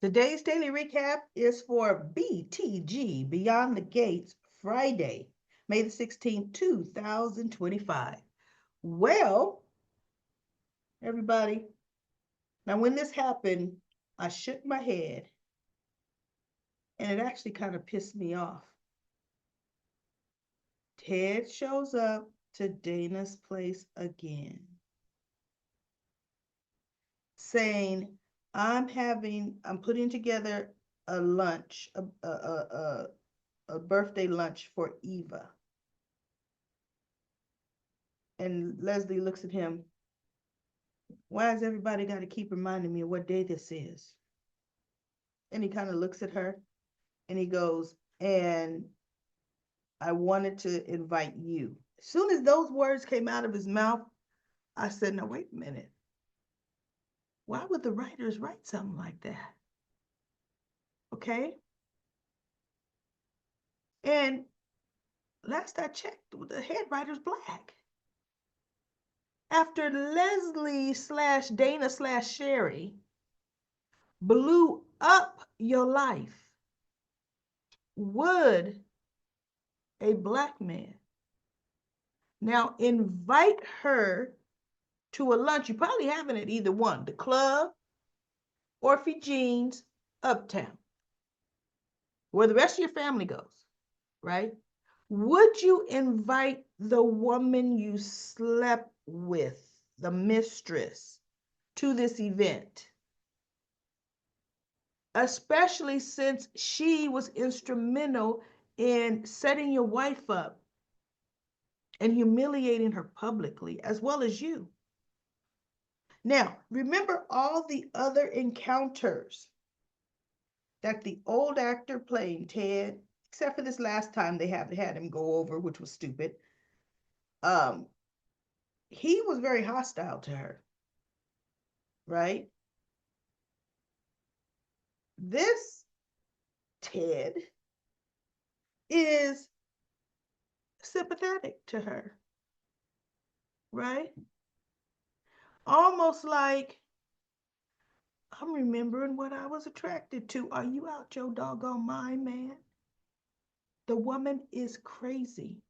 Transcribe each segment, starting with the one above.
Today's daily recap is for BTG, Beyond the Gates, Friday, May the 16th, 2025. Well, everybody, now when this happened, I shook my head and it actually kind of pissed me off. Ted shows up to Dana's place again, saying, I'm putting together a lunch, a birthday lunch for Eva. And Leslie looks at him. Why has everybody got to keep reminding me of what day this is? And he kind of looks at her and he goes, and I wanted to invite you. As soon as those words came out of his mouth, I said, now, wait a minute. Why would the writers write something like that? Okay. And last I checked, the head writer's black. After Leslie slash Dana slash Sherry blew up your life, would a black man now invite her to a lunch? You probably haven't at either one, the club or Fijine's uptown, where the rest of your family goes, right? Would you invite the woman you slept with, the mistress, to this event? Especially since she was instrumental in setting your wife up and humiliating her publicly, as well as you. Now, remember all the other encounters that the old actor playing Ted, except for this last time they had him go over, which was stupid. Um, he was very hostile to her, right? This Ted is sympathetic to her, right? Almost like, I'm remembering what I was attracted to. Are you out your doggone mind, man? The woman is crazy.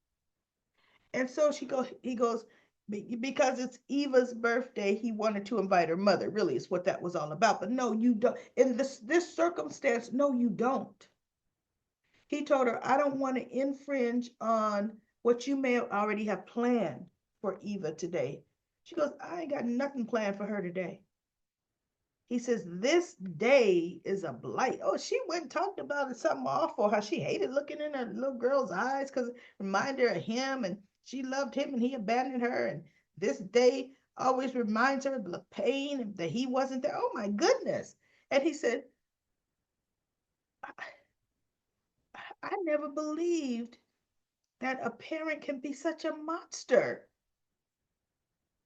And so he goes, because it's Eva's birthday, he wanted to invite her mother. Really, is what that was all about. But no, you don't. In this circumstance, no, you don't. He told her, I don't want to infringe on what you may already have planned for Eva today. She goes, I ain't got nothing planned for her today. He says, this day is a blight. Oh, she went and talked about it, something awful, how she hated looking in her little girl's eyes because it reminded her of him and she loved him and he abandoned her. And this day always reminds her of the pain that he wasn't there. Oh, my goodness. And he said, I never believed that a parent can be such a monster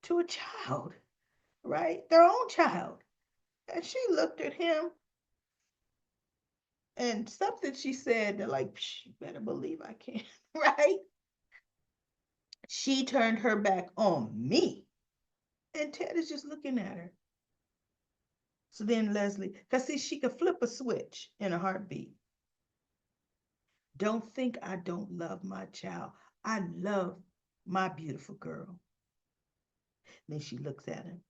to a child, right? Their own child. And she looked at him and something she said that like, you better believe I can, right? She turned her back on me. And Ted is just looking at her. So then Leslie, because see, she could flip a switch in a heartbeat. Don't think I don't love my child. I love my beautiful girl. Then she looks at him.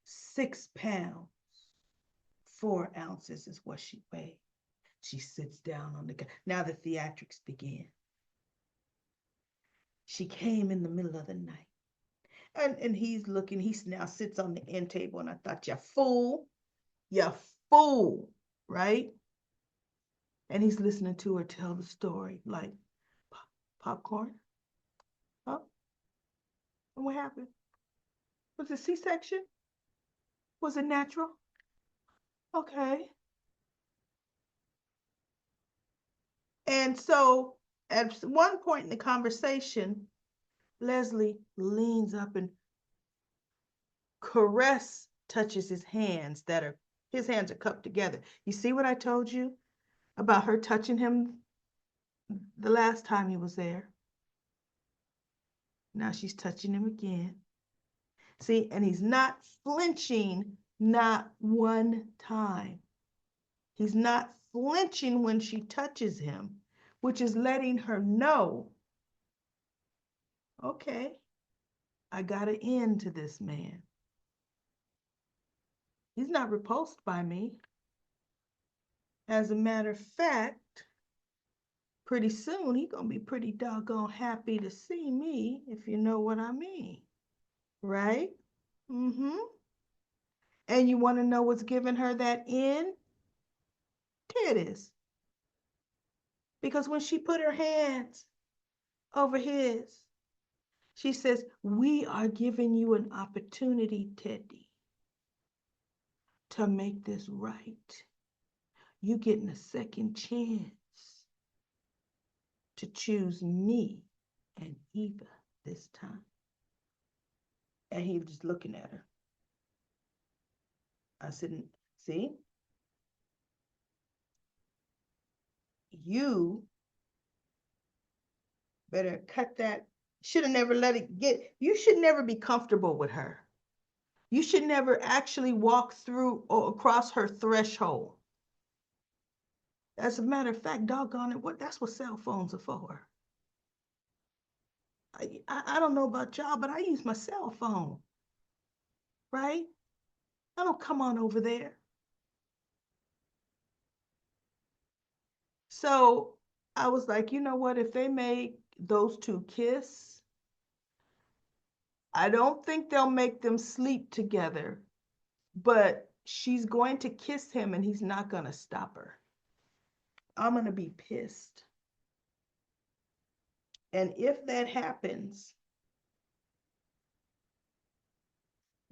6 pounds, 4 ounces is what she weighed. She sits down on the couch. Now the theatrics begin. She came in the middle of the night. And he's looking, he now sits on the end table, and I thought, you fool, right? And he's listening to her tell the story, like, popcorn? Huh? And what happened? Was it C-section? Was it natural? Okay. And so at one point in the conversation, Leslie leans up and touches his hands are cupped together. You see what I told you about her touching him the last time he was there? Now she's touching him again. See, and he's not flinching, not one time. He's not flinching when she touches him, which is letting her know, okay, I got an end to this man. He's not repulsed by me. As a matter of fact, pretty soon he's gonna be pretty doggone happy to see me, if you know what I mean. Right? Mm-hmm. And you want to know what's giving her that in? Ted is. Because when she put her hands over his, she says, we are giving you an opportunity, Teddy, to make this right. You getting a second chance to choose me and Eva this time. And he was just looking at her. I said, see, you better cut that. Should have never let it get, you should never be comfortable with her. You should never actually walk through or across her threshold. As a matter of fact, doggone it, that's what cell phones are for. I don't know about y'all, but I use my cell phone, right? I don't come on over there. So I was like, you know what? If they make those two kiss, I don't think they'll make them sleep together, but she's going to kiss him and he's not going to stop her. I'm going to be pissed. And if that happens,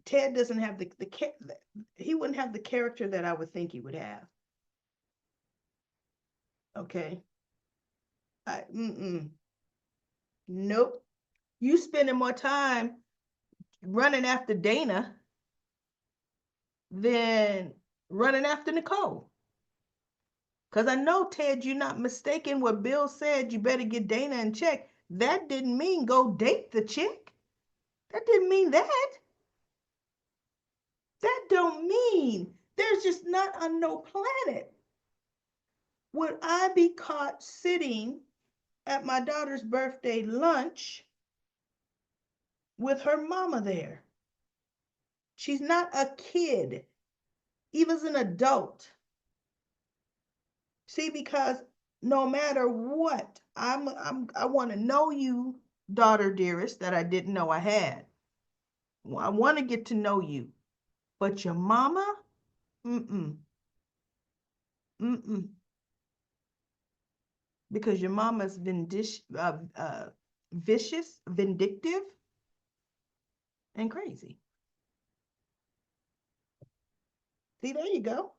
Ted doesn't have he wouldn't have the character that I would think he would have. Okay. Nope. You spending more time running after Dana than running after Nicole. Because I know, Ted, you're not mistaken what Bill said. You better get Dana in check. That didn't mean go date the chick. That didn't mean that. That don't mean there's just not on no planet would I be caught sitting at my daughter's birthday lunch with her mama there. She's not a kid. Eva's an adult. See, because no matter what, I want to know you, daughter dearest, that I didn't know I had. I want to get to know you. But your mama, mm-mm, mm-mm. Because your mama's vicious, vindictive, and crazy. See, there you go.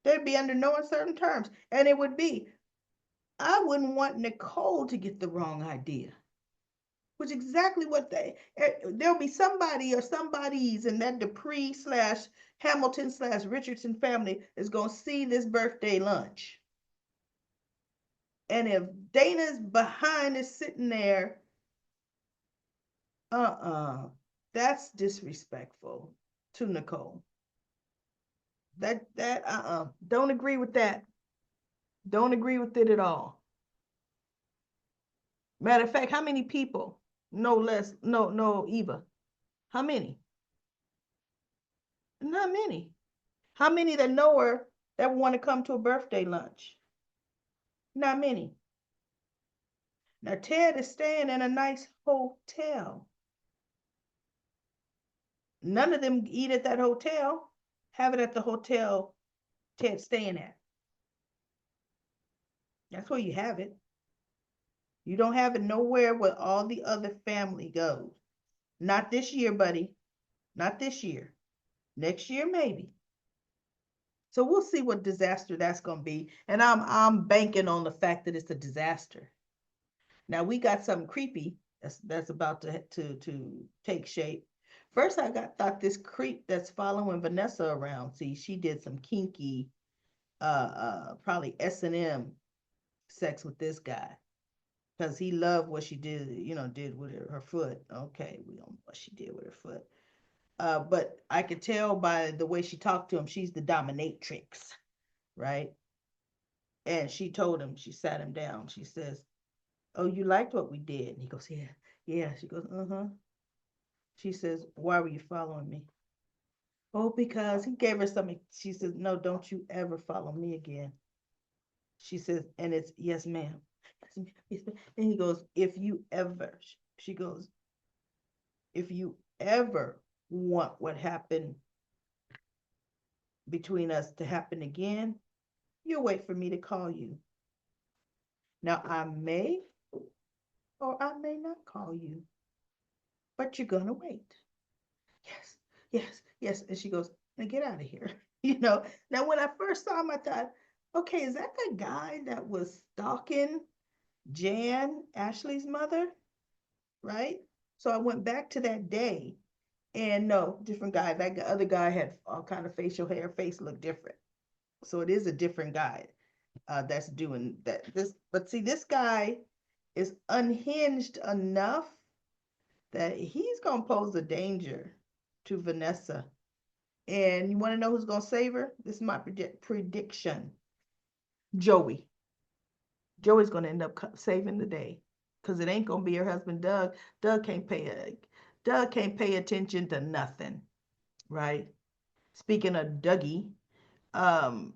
They'd be under no uncertain terms. And it would be, I wouldn't want Nicole to get the wrong idea. Which exactly what there'll be somebody or somebody's in that Dupree slash Hamilton slash Richardson family is going to see this birthday lunch. And if Dana's behind is sitting there, that's disrespectful to Nicole. Don't agree with that. Don't agree with it at all. Matter of fact, how many people? No less, no, Eva. How many? Not many. How many that know her that want to come to a birthday lunch? Not many. Now, Ted is staying in a nice hotel. None of them eat at that hotel. Have it at the hotel Ted's staying at. That's where you have it. You don't have it nowhere where all the other family goes. Not this year, buddy. Not this year. Next year, maybe. So we'll see what disaster that's going to be. And I'm banking on the fact that it's a disaster. Now we got something creepy that's about to take shape. First, thought this creep that's following Vanessa around. See, she did some kinky, probably S&M sex with this guy because he loved what she did. Did with her foot. Okay, we don't know what she did with her foot. But I could tell by the way she talked to him, she's the dominatrix. right? And she told him, she sat him down. She says, "Oh, you liked what we did?" And he goes, "Yeah, yeah." She goes, "Uh-huh." She says, "Why were you following me?" "Oh, because," he gave her something. She says, "No, don't you ever follow me again." She says, and it's, "Yes, ma'am." Yes, ma'am. And he goes, "If you ever," she goes, "if you ever want what happened between us to happen again, you'll wait for me to call you. Now, I may or I may not call you, but you're gonna wait." "Yes, yes, yes." And she goes, "Now get out of here." Now when I first saw him, I thought, okay, is that the guy that was stalking Jan, Ashley's mother? Right? So I went back to that day, and no, different guy. That other guy had all kind of facial hair, face looked different. So it is a different guy that's doing that. But see, this guy is unhinged enough that he's gonna pose a danger to Vanessa. And you want to know who's gonna save her? This is my prediction. Joey. Joey's gonna end up saving the day, because it ain't gonna be her husband Doug. Doug can't pay attention to nothing, right? Speaking of Dougie, um,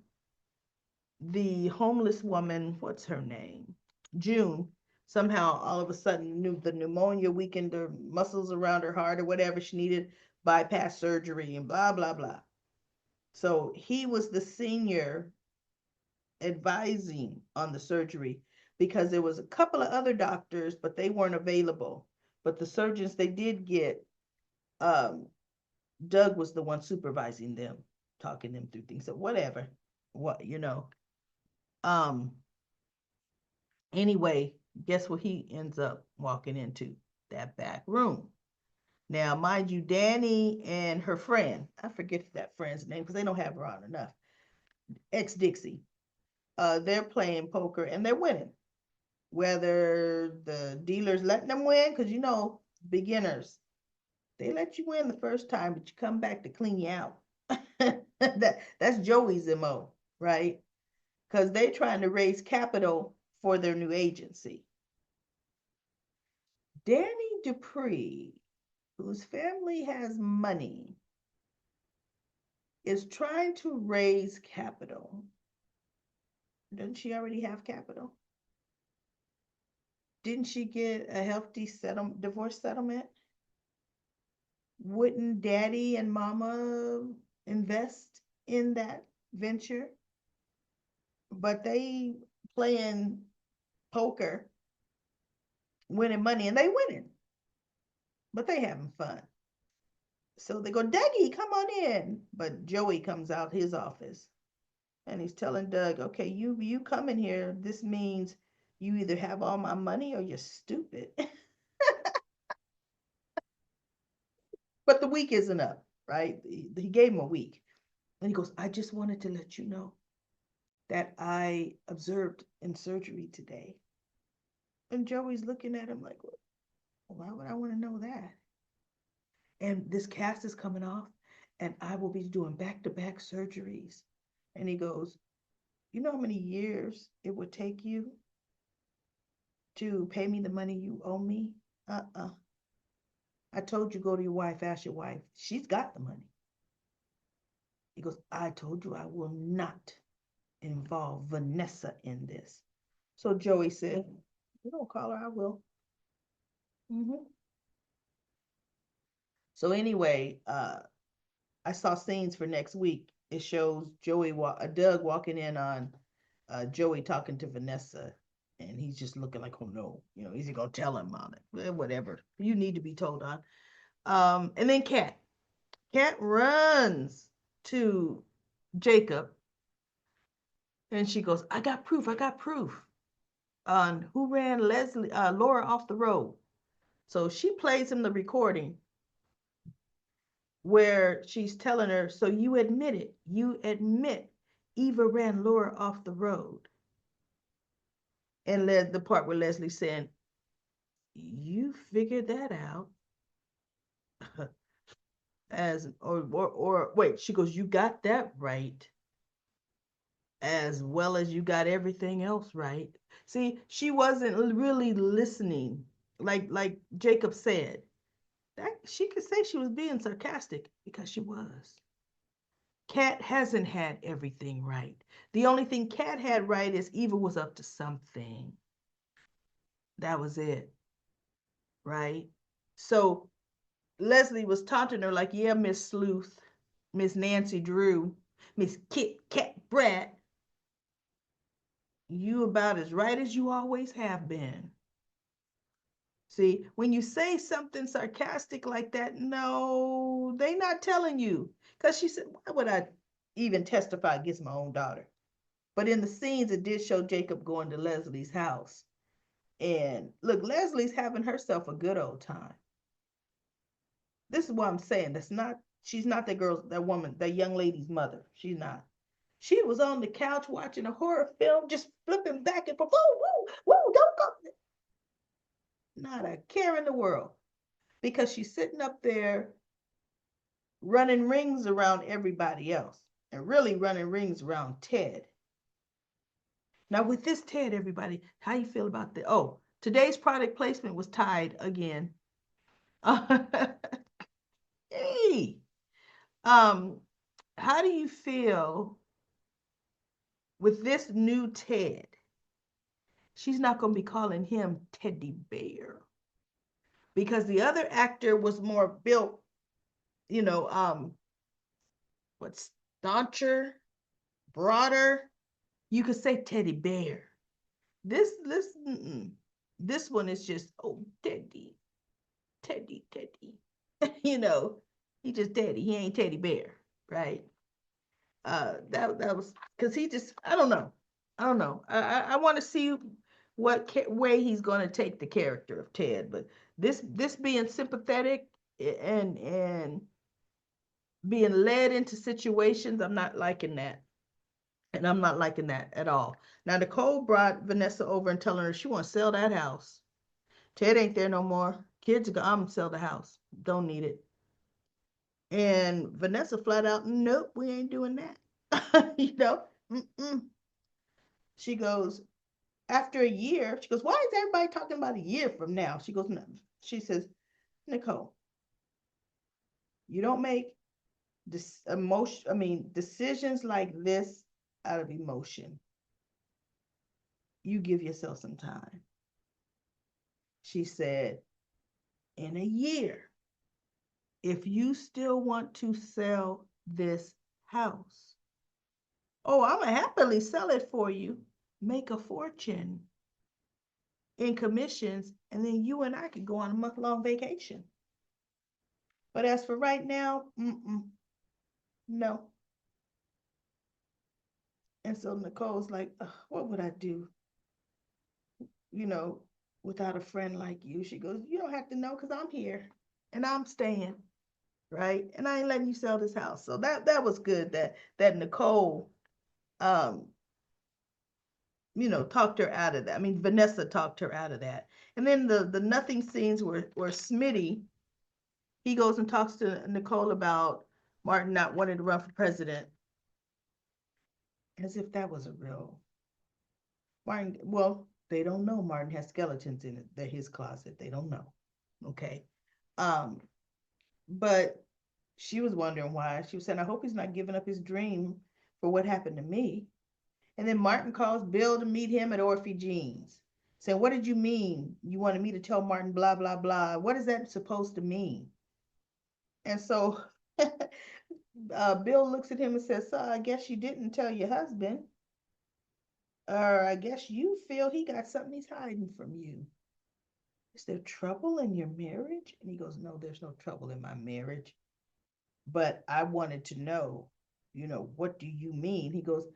the homeless woman, what's her name? June, somehow all of a sudden knew the pneumonia weakened her muscles around her heart or whatever. She needed bypass surgery and blah, blah, blah. So he was the senior advising on the surgery, because there was a couple of other doctors, but they weren't available. But the surgeons they did get, um, Doug was the one supervising them, talking them through things. So whatever, what. Um, anyway, guess what he ends up walking into? That back room. Now, mind you, Danny and her friend, I forget that friend's name because they don't have her on enough, ex Dixie, they're playing poker and they're winning. Whether the dealer's letting them win, because beginners, they let you win the first time, but you come back to clean you out. That's Joey's MO, right? Because they're trying to raise capital for their new agency. Danny Dupree, whose family has money, is trying to raise capital. Doesn't she already have capital? Didn't she get a hefty divorce settlement? Wouldn't daddy and mama invest in that venture? But they playing poker, winning money, and they winning, but they having fun. So they go, "Dougie, come on in." But Joey comes out his office and he's telling Doug, "Okay, you come in here. This means you either have all my money or you're stupid." But the week isn't up, right? He gave him a week. And he goes, "I just wanted to let you know that I observed in surgery today." And Joey's looking at him like, "Why would I want to know that?" "And this cast is coming off, and I will be doing back-to-back surgeries." And he goes, "You know how many years it would take you to pay me the money you owe me?" Uh-uh. "I told you, go to your wife, ask your wife. She's got the money." He goes, "I told you I will not involve Vanessa in this." So Joey said, "You don't call her, I will." Mm-hmm. So anyway, I saw scenes for next week. It shows Doug walking in on Joey talking to Vanessa, and he's just looking like, "Oh no, is he gonna tell him on it?" Well, whatever you need to be told on. And then Cat runs to Jacob, and she goes, "I got proof. I got proof on who ran Laura off the road." So she plays him the recording where she's telling her, "So you admit Eva ran Laura off the road." And led the part where Leslie saying, "You figured that out." As or wait, she goes, "You got that right." as well as you got everything else right. See, she wasn't really listening. Like Jacob said, that she could say she was being sarcastic because she was. Kat hasn't had everything right. The only thing Kat had right is Eva was up to something. That was it, right? So Leslie was taunting her like, yeah, Miss Sleuth, Miss Nancy Drew, Miss Kit Kat Brat, you about as right as you always have been. See, when you say something sarcastic like that, no, they not telling you. Because she said, why would I even testify against my own daughter? But in the scenes, it did show Jacob going to Leslie's house. And look, Leslie's having herself a good old time. This is what I'm saying. That's not, she's not that girl, that woman, that young lady's mother. She's not. She was on the couch watching a horror film, just flipping back and forth. Woo, woo, woo, don't go. Not a care in the world. Because she's sitting up there running rings around everybody else and really running rings around Ted. Now, with this Ted, everybody, how you feel about the? Oh, today's product placement was tied again. Hey, um, how do you feel with this new Ted? She's not going to be calling him Teddy Bear because the other actor was more built, you know, what stauncher, broader. You could say Teddy Bear. This one is just Teddy, Teddy, Teddy. you know, he just Teddy. He ain't Teddy Bear, right? That was because he just I don't know. I want to see what way he's going to take the character of Ted, but this being sympathetic and being led into situations, I'm not liking that. And I'm not liking that at all. Now, Nicole brought Vanessa over and telling her she wants to sell that house. Ted ain't there no more. Kids go, I'm gonna sell the house. Don't need it. And Vanessa flat out, nope, we ain't doing that. you know, mm-mm. She goes, after a year, she goes, why is everybody talking about a year from now? She goes, no. She says, Nicole, you don't make this emotion, I mean, decisions like this out of emotion. You give yourself some time. She said, in a year, if you still want to sell this house, oh, I'm going to happily sell it for you, make a fortune in commissions, and then you and I could go on a month-long vacation. But as for right now, no. And so Nicole's like, what would I do, you know, without a friend like you? She goes, you don't have to know because I'm here and I'm staying, right? And I ain't letting you sell this house. So that was good that Nicole um talked her out of that. I mean, Vanessa talked her out of that. And then the nothing scenes where Smitty, he goes and talks to Nicole about Martin not wanting to run for president, as if that was a real Martin. Well, they don't know Martin has skeletons in his closet. They don't know. Okay. Um, but she was wondering why. She was saying, I hope he's not giving up his dream for what happened to me. And then Martin calls Bill to meet him at Orphe Jean's. Saying, what did you mean? You wanted me to tell Martin blah, blah, blah. What is that supposed to mean? And so Bill looks at him and says, so I guess you didn't tell your husband. Or I guess you feel he got something he's hiding from you. Is there trouble in your marriage? And he goes, no, there's no trouble in my marriage. But I wanted to know, what do you mean? He goes,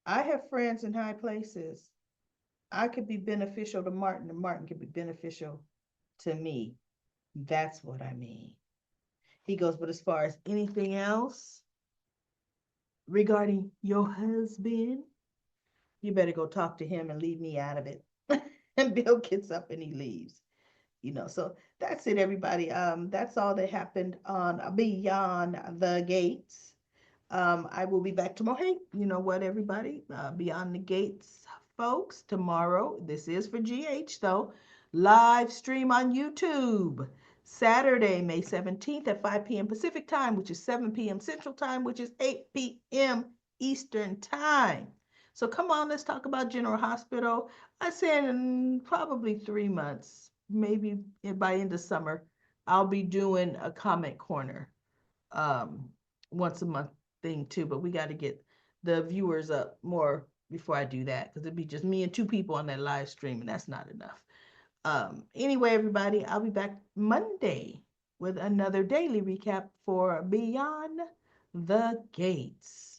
I have friends in high places. I could be beneficial to Martin, and Martin could be beneficial to me. That's what I mean. He goes, but as far as anything else regarding your husband, you better go talk to him and leave me out of it. And Bill gets up and he leaves. So that's it, everybody. That's all that happened on Beyond the Gates. I will be back tomorrow. Hey, you know what, everybody? Beyond the Gates, folks, tomorrow, this is for GH though, live stream on YouTube. Saturday, May 17th at 5 p.m. Pacific time, which is 7 p.m. Central time, which is 8 p.m. Eastern time. So come on, let's talk about General Hospital. I said in probably 3 months, maybe by end of summer, I'll be doing a comment corner um, once a month thing too, but we got to get the viewers up more before I do that because it'd be just me and two people on that live stream, and that's not enough. Anyway, everybody, I'll be back Monday with another daily recap for Beyond the Gates.